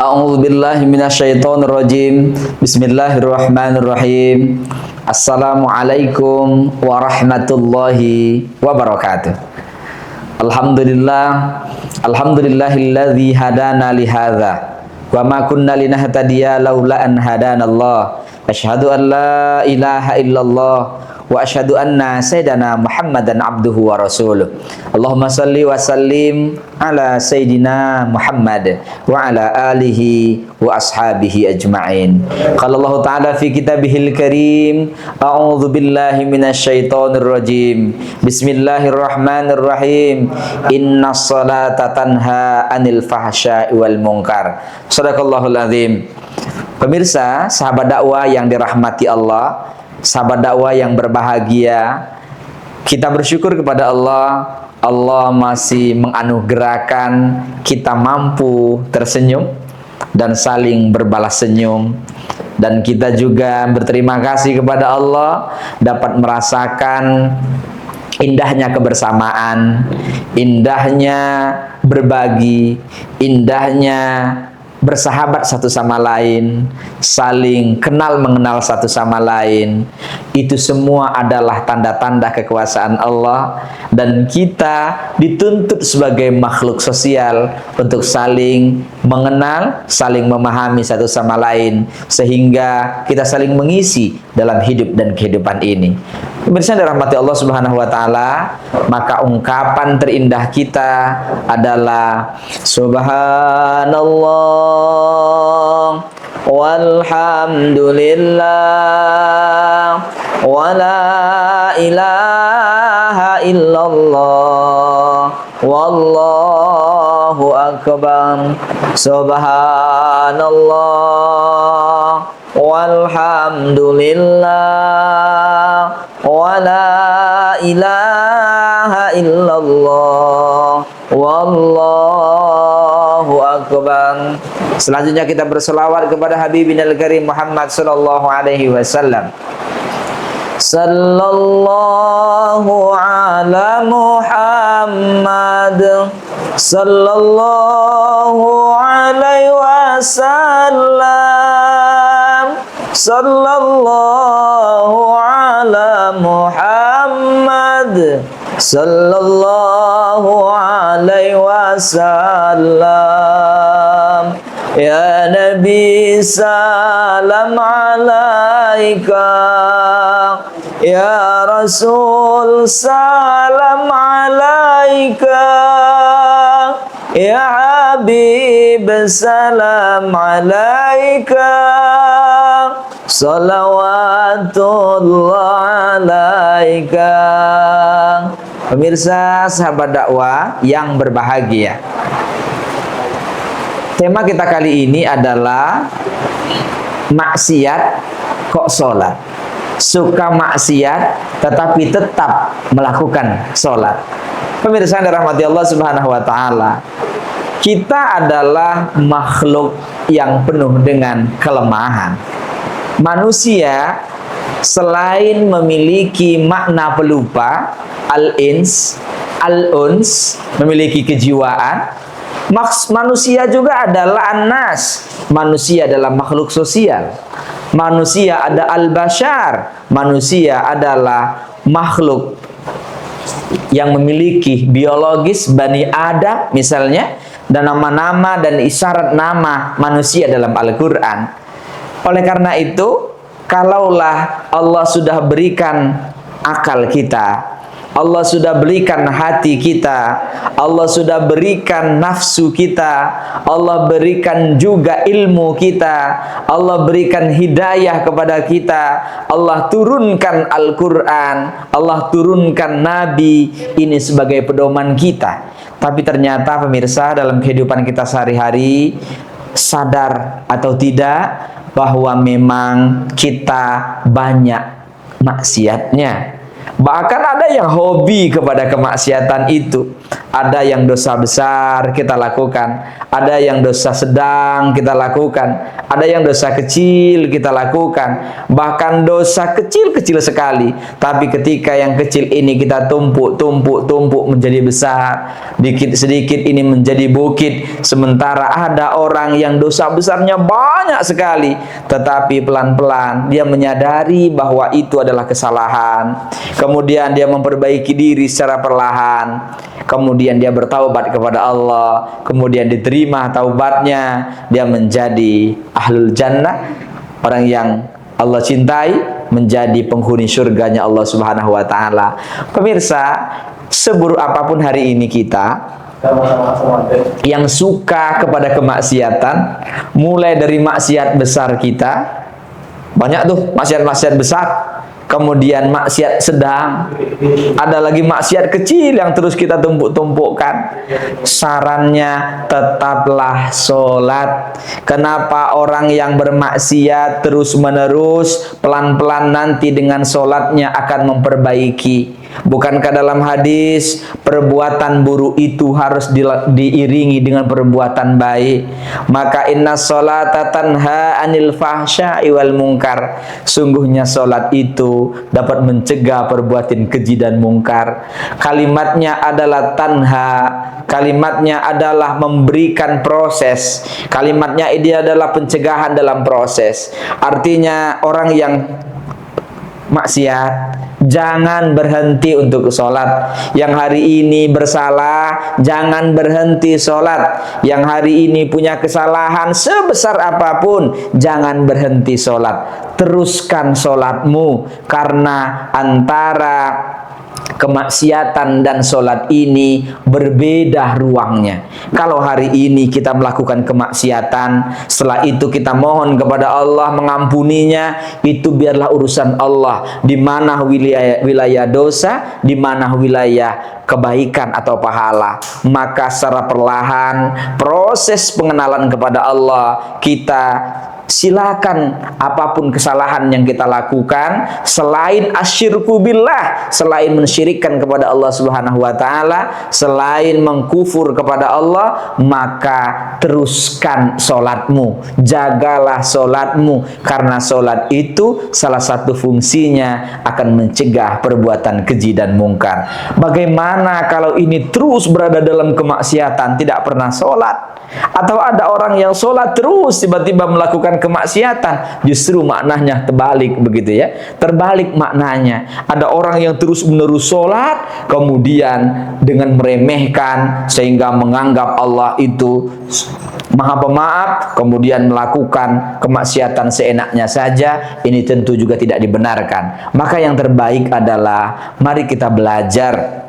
A'udzubillahi minasyaitonirrajim. Bismillahirrahmanirrahim. Assalamualaikum warahmatullahi wabarakatuh. Alhamdulillahilladzi hadana li hadza wa ma kunna linahtadiya laula an hadanallah. Asyhadu an la ilaha illallah wa asyhadu anna sayyidana Muhammadan abduhu wa rasuluh. Allahumma salli wa sallim ala sayyidina Muhammad wa ala alihi wa ashabihi ajma'in. Qala Allah ta'ala fi kitabihil karim, a'udzu billahi minasyaitonir rajim. Bismillahirrahmanirrahim. Innas salata tanha 'anil fahsya'i wal munkar. Shadaqallahul azim. Pemirsa, sahabat dakwah yang dirahmati Allah, sahabat dakwah yang berbahagia, kita bersyukur kepada Allah. Allah masih menganugerahkan kita mampu tersenyum dan saling berbalas senyum. Dan kita juga berterima kasih kepada Allah dapat merasakan indahnya kebersamaan, indahnya berbagi, indahnya bersahabat satu sama lain, saling kenal mengenal satu sama lain. Itu semua adalah tanda-tanda kekuasaan Allah, dan kita dituntut sebagai makhluk sosial untuk saling mengenal, saling memahami satu sama lain, sehingga kita saling mengisi dalam hidup dan kehidupan ini. Pemirsa dirahmati Allah Subhanahu wa taala, maka ungkapan terindah kita adalah subhanallah walhamdulillah wala ilaha illallah wallahu akbar. Subhanallah walhamdulillah wala ilaha illallah wallahu akbar. Selanjutnya kita berselawat kepada Habibinal Karim Muhammad sallallahu alaihi wasallam. Sallallahu ala Muhammad sallallahu alaihi wasallam. Sallallahu ala Muhammad sallallahu alaihi wasallam. Ya Nabi salam alaika, ya Rasul salam alaika, ya Habib salam alaika, salawatullah alaika. Pemirsa sahabat dakwah yang berbahagia, tema kita kali ini adalah maksiat kok sholat. Suka maksiat tetapi tetap melakukan sholat. Pemirsa yang dirahmati Allah Subhanahu wa taala, kita adalah makhluk yang penuh dengan kelemahan. Manusia selain memiliki makna pelupa, al-ins, al-uns, memiliki kejiwaan, manusia juga adalah an-nas. Manusia adalah makhluk sosial. Manusia ada al-bashar. Manusia adalah makhluk yang memiliki biologis, Bani Adam misalnya, dan nama-nama dan isyarat nama manusia dalam Al-Quran. Oleh karena itu, kalaulah Allah sudah berikan akal kita, Allah sudah berikan hati kita, Allah sudah berikan nafsu kita, Allah berikan juga ilmu kita, Allah berikan hidayah kepada kita, Allah turunkan Al-Quran, Allah turunkan Nabi ini sebagai pedoman kita. Tapi ternyata pemirsa, dalam kehidupan kita sehari-hari, sadar atau tidak bahwa memang kita banyak maksiatnya. Bahkan ada yang hobi kepada kemaksiatan itu. Ada yang dosa besar kita lakukan, ada yang dosa sedang kita lakukan, ada yang dosa kecil kita lakukan, bahkan dosa kecil-kecil sekali. Tapi ketika yang kecil ini kita tumpuk menjadi besar, dikit sedikit ini menjadi bukit. Sementara ada orang yang dosa besarnya banyak sekali, tetapi pelan-pelan dia menyadari bahwa itu adalah kesalahan. Kemudian dia memperbaiki diri secara perlahan. Kemudian dia bertaubat kepada Allah, kemudian diterima taubatnya, dia menjadi ahlul jannah, orang yang Allah cintai, menjadi penghuni surganya Allah Subhanahu wa taala. Pemirsa, seburuk apapun hari ini kita yang suka kepada kemaksiatan, mulai dari maksiat besar kita, banyak tuh maksiat-maksiat besar, kemudian maksiat sedang, ada lagi maksiat kecil yang terus kita tumpuk-tumpukkan. Sarannya tetaplah sholat. Kenapa orang yang bermaksiat terus-menerus, pelan-pelan nanti dengan sholatnya akan memperbaiki? Bukankah dalam hadis perbuatan buruk itu harus diiringi dengan perbuatan baik? Maka inna sholata tanha anil fahsya'i wal munkar. Sungguhnya sholat itu dapat mencegah perbuatan keji dan mungkar. Kalimatnya adalah tanha, kalimatnya adalah memberikan proses, kalimatnya ini adalah pencegahan dalam proses. Artinya orang yang maksiat jangan berhenti untuk sholat. Yang hari ini bersalah, jangan berhenti sholat. Yang hari ini punya kesalahan sebesar apapun, jangan berhenti sholat. Teruskan sholatmu, karena antara kemaksiatan dan sholat ini berbeda ruangnya. Kalau hari ini kita melakukan kemaksiatan, setelah itu kita mohon kepada Allah mengampuninya, itu biarlah urusan Allah. Di mana wilayah dosa, di mana wilayah kebaikan atau pahala. Maka secara perlahan proses pengenalan kepada Allah, kita silakan apapun kesalahan yang kita lakukan selain asyirku billah, selain mensyirikkan kepada Allah Subhanahu wa taala, selain mengkufur kepada Allah, maka teruskan solatmu, jagalah solatmu, karena solat itu salah satu fungsinya akan mencegah perbuatan keji dan mungkar. Bagaimana kalau ini terus berada dalam kemaksiatan, tidak pernah solat? Atau ada orang yang sholat terus tiba-tiba melakukan kemaksiatan, justru maknanya terbalik, begitu ya, terbalik maknanya. Ada orang yang terus-menerus sholat, kemudian dengan meremehkan sehingga menganggap Allah itu Maha Pemaaf, kemudian melakukan kemaksiatan seenaknya saja. Ini tentu juga tidak dibenarkan. Maka yang terbaik adalah mari kita belajar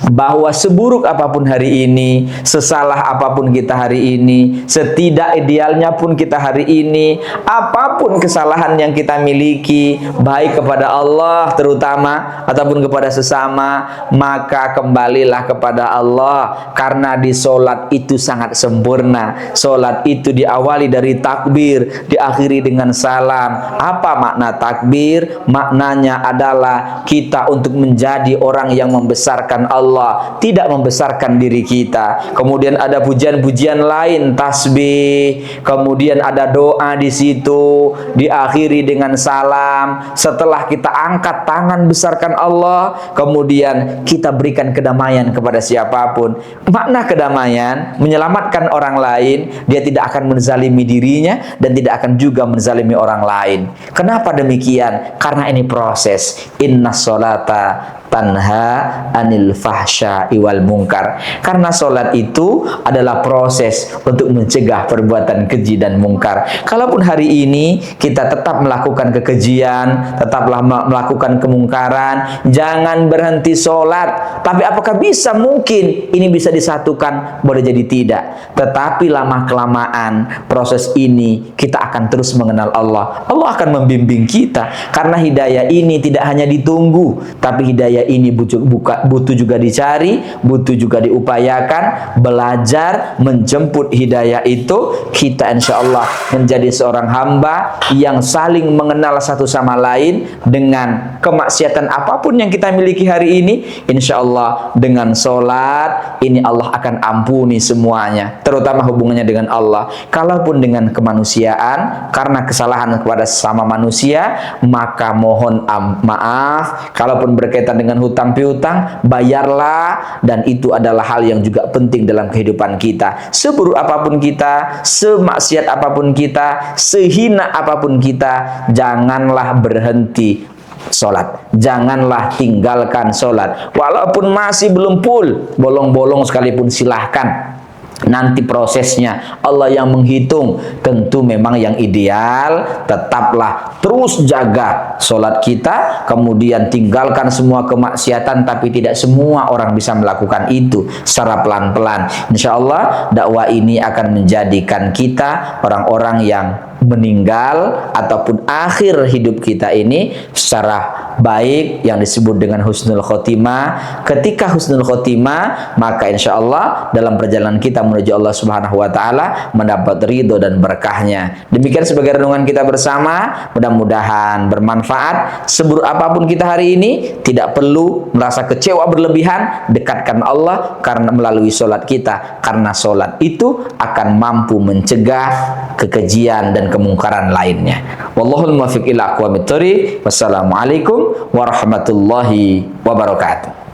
bahwa seburuk apapun hari ini, sesalah apapun kita hari ini, setidak idealnya pun kita hari ini, apapun kesalahan yang kita miliki, baik kepada Allah terutama ataupun kepada sesama, maka kembalilah kepada Allah, karena di solat itu sangat sempurna. Solat itu diawali dari takbir, diakhiri dengan salam. Apa makna takbir? Maknanya adalah kita untuk menjadi orang yang membesarkan Allah, tidak membesarkan diri kita. Kemudian ada pujian-pujian lain, tasbih, kemudian ada doa di situ, diakhiri dengan salam. Setelah kita angkat tangan besarkan Allah, kemudian kita berikan kedamaian kepada siapapun. Makna kedamaian menyelamatkan orang lain, dia tidak akan menzalimi dirinya dan tidak akan juga menzalimi orang lain. Kenapa demikian? Karena ini proses. Inna sholata tanha anil fahsya'i wal munkar. Karena sholat itu adalah proses untuk mencegah perbuatan keji dan mungkar. Kalaupun hari ini kita tetap melakukan kekejian, tetaplah melakukan kemungkaran, jangan berhenti sholat. Tapi apakah bisa mungkin ini bisa disatukan? Boleh jadi tidak. Tetapi lama-kelamaan proses ini kita akan terus mengenal Allah. Allah akan membimbing kita, karena hidayah ini tidak hanya ditunggu, tapi hidayah hidayah ini butuh juga dicari, butuh juga diupayakan, belajar menjemput hidayah itu. Kita insya Allah menjadi seorang hamba yang saling mengenal satu sama lain dengan kemaksiatan apapun yang kita miliki hari ini. Insya Allah dengan sholat ini Allah akan ampuni semuanya, terutama hubungannya dengan Allah. Kalaupun dengan kemanusiaan, karena kesalahan kepada sesama manusia, maka mohon maaf. Kalaupun berkaitan dengan hutang piutang, bayarlah. Dan itu adalah hal yang juga penting dalam kehidupan kita. Seburuk apapun kita, semaksiat apapun kita, sehina apapun kita, janganlah berhenti sholat. Janganlah tinggalkan sholat. Walaupun masih belum full, bolong-bolong sekalipun silahkan. Nanti prosesnya Allah yang menghitung. Tentu memang yang ideal tetaplah terus jaga sholat kita, kemudian tinggalkan semua kemaksiatan. Tapi tidak semua orang bisa melakukan itu secara pelan-pelan. Insya Allah dakwah ini akan menjadikan kita orang-orang yang meninggal ataupun akhir hidup kita ini secara baik, yang disebut dengan husnul khotimah. Ketika husnul khotimah, maka insya Allah dalam perjalanan kita menuju Allah Subhanahu wa Ta'ala mendapat ridho dan berkahnya. Demikian sebagai renungan kita bersama, mudah-mudahan bermanfaat. Seburuk apapun kita hari ini, tidak perlu merasa kecewa berlebihan. Dekatkan Allah karena melalui sholat kita, karena sholat itu akan mampu mencegah kekejian dan kemungkaran lainnya. Wallahul muwaffiq ila aqwamit thoriq. Wassalamualaikum warahmatullahi wabarakatuh.